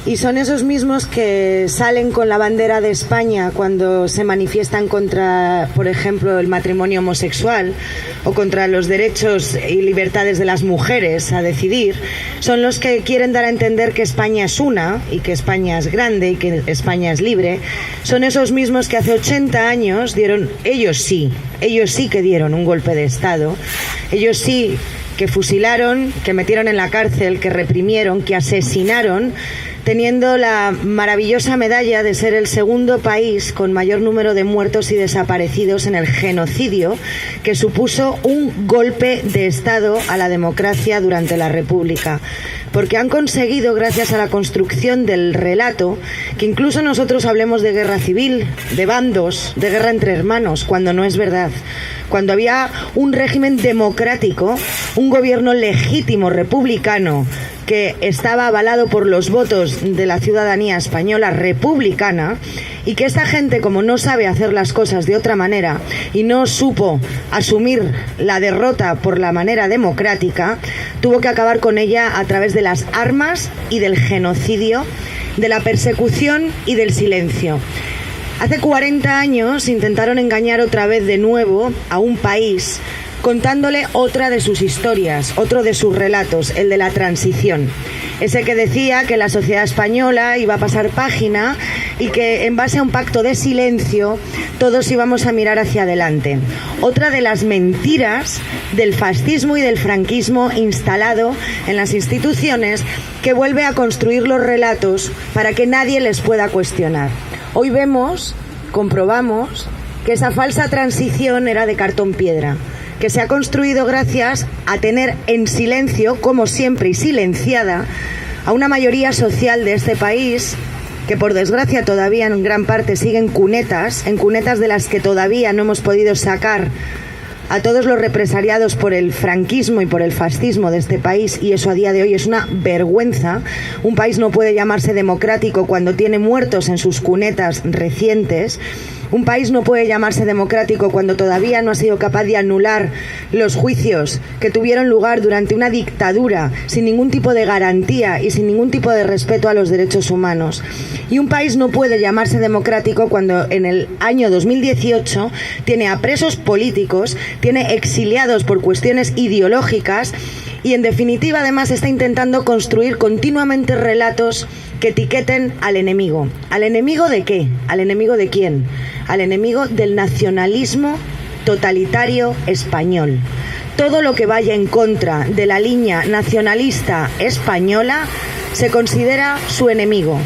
Y son esos mismos que salen con la bandera de España cuando se manifiestan contra, por ejemplo, el matrimonio homosexual o contra los derechos y libertades de las mujeres a decidir. Son los que quieren dar a entender que España es una y que España es grande y que España es libre. Son esos mismos que hace 80 años dieron, ellos sí que dieron un golpe de Estado. Ellos sí que fusilaron, que metieron en la cárcel, que reprimieron, que asesinaron, teniendo la maravillosa medalla de ser el segundo país con mayor número de muertos y desaparecidos en el genocidio que supuso un golpe de Estado a la democracia durante la República. Porque han conseguido, gracias a la construcción del relato, que incluso nosotros hablemos de guerra civil, de bandos, de guerra entre hermanos, cuando no es verdad. Cuando había un régimen democrático, un gobierno legítimo, republicano, que estaba avalado por los votos de la ciudadanía española republicana, y que esta gente, como no sabe hacer las cosas de otra manera y no supo asumir la derrota por la manera democrática, tuvo que acabar con ella a través de las armas y del genocidio, de la persecución y del silencio. Hace 40 años intentaron engañar otra vez de nuevo a un país contándole otra de sus historias, otro de sus relatos, el de la transición. Ese que decía que la sociedad española iba a pasar página y que en base a un pacto de silencio todos íbamos a mirar hacia adelante. Otra de las mentiras del fascismo y del franquismo instalado en las instituciones, que vuelve a construir los relatos para que nadie les pueda cuestionar. Hoy comprobamos que esa falsa transición era de cartón piedra, que se ha construido gracias a tener en silencio, como siempre y silenciada, a una mayoría social de este país que por desgracia todavía en gran parte sigue en cunetas de las que todavía no hemos podido sacar a todos los represaliados por el franquismo y por el fascismo de este país, y eso a día de hoy es una vergüenza. Un país no puede llamarse democrático cuando tiene muertos en sus cunetas recientes. Un país no puede llamarse democrático cuando todavía no ha sido capaz de anular los juicios que tuvieron lugar durante una dictadura sin ningún tipo de garantía y sin ningún tipo de respeto a los derechos humanos. Y un país no puede llamarse democrático cuando en el año 2018 tiene a presos políticos, tiene exiliados por cuestiones ideológicas y en definitiva además está intentando construir continuamente relatos que etiqueten al enemigo. ¿Al enemigo de qué? ¿Al enemigo de quién? Al enemigo del nacionalismo totalitario español. Todo lo que vaya en contra de la línea nacionalista española se considera su enemigo.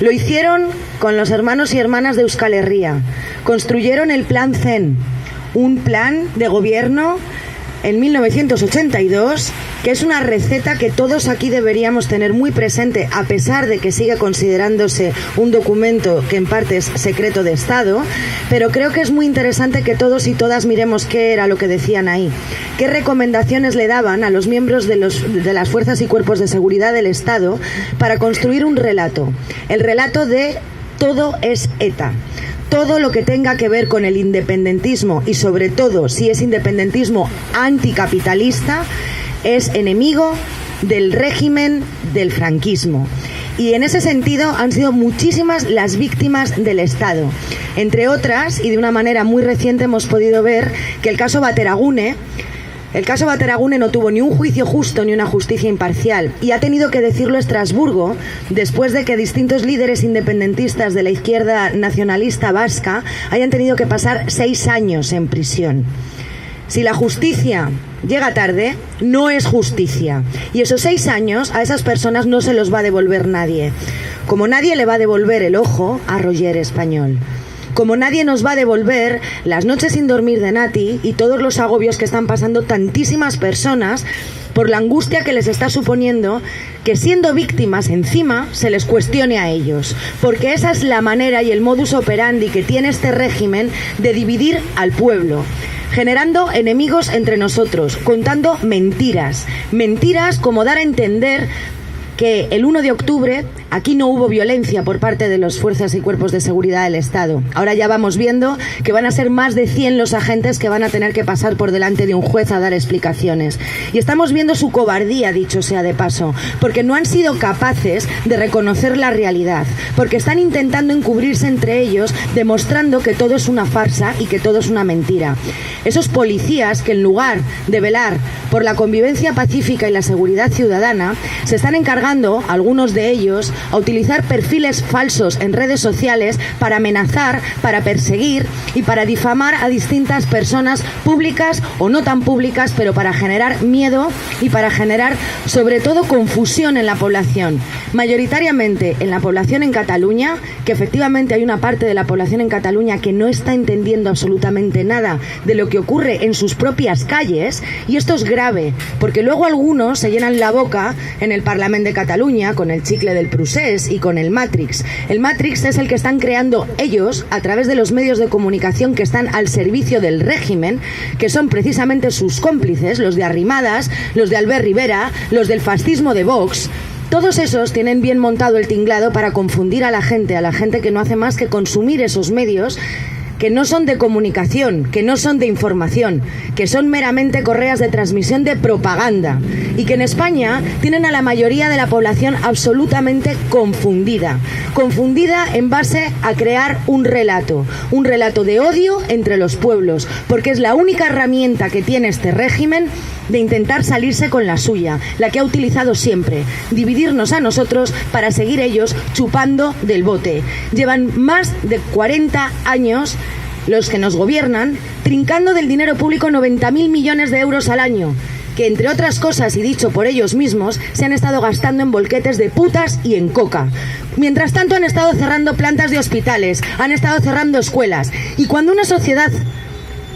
Lo hicieron con los hermanos y hermanas de Euskal Herria. Construyeron el Plan CEN, un plan de gobierno en 1982, que es una receta que todos aquí deberíamos tener muy presente, a pesar de que sigue considerándose un documento que en parte es secreto de Estado, pero creo que es muy interesante que todos y todas miremos qué era lo que decían ahí, qué recomendaciones le daban a los miembros de las fuerzas y cuerpos de seguridad del Estado para construir un relato, el relato de todo es ETA. Todo lo que tenga que ver con el independentismo y sobre todo si es independentismo anticapitalista es enemigo del régimen del franquismo. Y en ese sentido han sido muchísimas las víctimas del Estado. Entre otras, y de una manera muy reciente, hemos podido ver que el caso Bateragune no tuvo ni un juicio justo ni una justicia imparcial, y ha tenido que decirlo Estrasburgo después de que distintos líderes independentistas de la izquierda nacionalista vasca hayan tenido que pasar 6 años en prisión. Si la justicia llega tarde, no es justicia. Y esos 6 años a esas personas no se los va a devolver nadie. Como nadie le va a devolver el ojo a Roger Español. Como nadie nos va a devolver las noches sin dormir de Nati y todos los agobios que están pasando tantísimas personas por la angustia que les está suponiendo que, siendo víctimas encima, se les cuestione a ellos. Porque esa es la manera y el modus operandi que tiene este régimen de dividir al pueblo, generando enemigos entre nosotros, contando mentiras. Mentiras como dar a entender que el 1 de octubre Aquí no hubo violencia por parte de las fuerzas y cuerpos de seguridad del Estado. Ahora ya vamos viendo que van a ser más de 100 los agentes que van a tener que pasar por delante de un juez a dar explicaciones. Y estamos viendo su cobardía, dicho sea de paso, porque no han sido capaces de reconocer la realidad, porque están intentando encubrirse entre ellos, demostrando que todo es una farsa y que todo es una mentira. Esos policías que en lugar de velar por la convivencia pacífica y la seguridad ciudadana, se están encargando, algunos de ellos, a utilizar perfiles falsos en redes sociales para amenazar, para perseguir y para difamar a distintas personas públicas o no tan públicas, pero para generar miedo y para generar sobre todo confusión en la población. Mayoritariamente en la población en Cataluña, que efectivamente hay una parte de la población en Cataluña que no está entendiendo absolutamente nada de lo que ocurre en sus propias calles, y esto es grave, porque luego algunos se llenan la boca en el Parlamento de Cataluña con el chicle del Prusés y con el Matrix. El Matrix es el que están creando ellos a través de los medios de comunicación que están al servicio del régimen, que son precisamente sus cómplices, los de Arrimadas, los de Albert Rivera, los del fascismo de Vox. Todos esos tienen bien montado el tinglado para confundir a la gente que no hace más que consumir esos medios que no son de comunicación, que no son de información, que son meramente correas de transmisión de propaganda, y que en España tienen a la mayoría de la población absolutamente confundida en base a crear un relato de odio entre los pueblos, porque es la única herramienta que tiene este régimen de intentar salirse con la suya, la que ha utilizado siempre, dividirnos a nosotros para seguir ellos chupando del bote. Llevan más de 40 años los que nos gobiernan trincando del dinero público 90.000 millones de euros al año, que entre otras cosas, y dicho por ellos mismos, se han estado gastando en bolquetes de putas y en coca. Mientras tanto han estado cerrando plantas de hospitales, han estado cerrando escuelas, y cuando una sociedad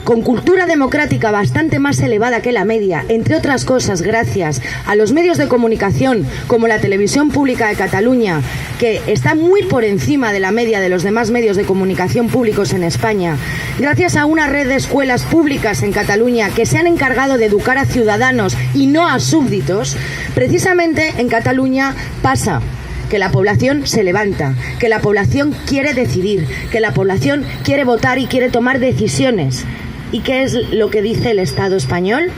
con cultura democrática bastante más elevada que la media, entre otras cosas gracias a los medios de comunicación como la Televisión Pública de Cataluña, que está muy por encima de la media de los demás medios de comunicación públicos en España, gracias a una red de escuelas públicas en Cataluña que se han encargado de educar a ciudadanos y no a súbditos, precisamente en Cataluña pasa que la población se levanta, que la población quiere decidir, que la población quiere votar y quiere tomar decisiones. ¿Y qué es lo que dice el Estado español?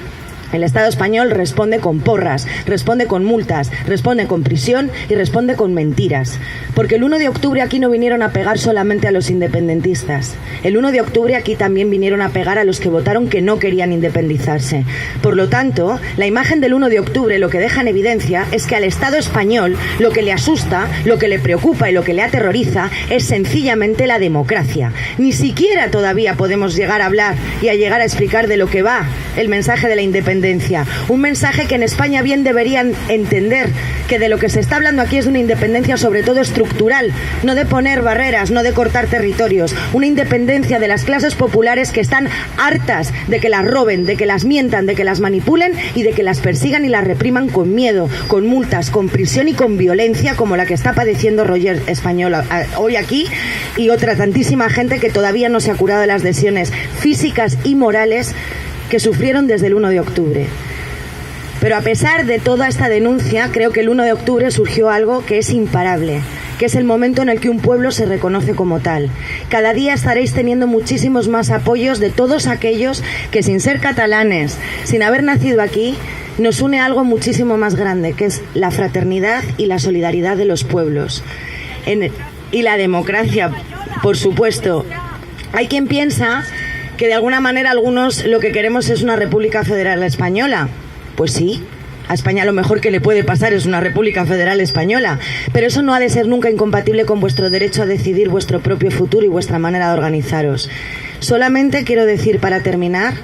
El Estado español responde con porras, responde con multas, responde con prisión y responde con mentiras. Porque el 1 de octubre aquí no vinieron a pegar solamente a los independentistas. El 1 de octubre aquí también vinieron a pegar a los que votaron que no querían independizarse. Por lo tanto, la imagen del 1 de octubre lo que deja en evidencia es que al Estado español lo que le asusta, lo que le preocupa y lo que le aterroriza es sencillamente la democracia. Ni siquiera todavía podemos llegar a hablar y a llegar a explicar de lo que va el mensaje de la independencia. Un mensaje que en España bien deberían entender, que de lo que se está hablando aquí es de una independencia sobre todo estructural, no de poner barreras, no de cortar territorios, una independencia de las clases populares que están hartas de que las roben, de que las mientan, de que las manipulen y de que las persigan y las repriman con miedo, con multas, con prisión y con violencia como la que está padeciendo Roger Español hoy aquí y otra tantísima gente que todavía no se ha curado de las lesiones físicas y morales que sufrieron desde el 1 de octubre. Pero a pesar de toda esta denuncia, creo que el 1 de octubre surgió algo que es imparable, que es el momento en el que un pueblo se reconoce como tal. Cada día estaréis teniendo muchísimos más apoyos de todos aquellos que sin ser catalanes, sin haber nacido aquí, nos une algo muchísimo más grande, que es la fraternidad y la solidaridad de los pueblos. Y la democracia, por supuesto. Hay quien piensa que de alguna manera algunos lo que queremos es una República Federal Española. Pues sí, a España lo mejor que le puede pasar es una República Federal Española, pero eso no ha de ser nunca incompatible con vuestro derecho a decidir vuestro propio futuro y vuestra manera de organizaros. Solamente quiero decir, para terminar,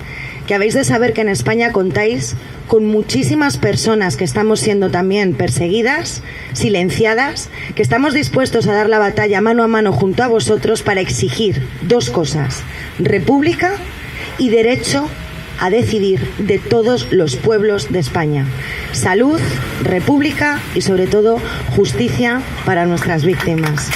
que habéis de saber que en España contáis con muchísimas personas que estamos siendo también perseguidas, silenciadas, que estamos dispuestos a dar la batalla mano a mano junto a vosotros para exigir dos cosas: república y derecho a decidir de todos los pueblos de España. Salud, república y sobre todo justicia para nuestras víctimas.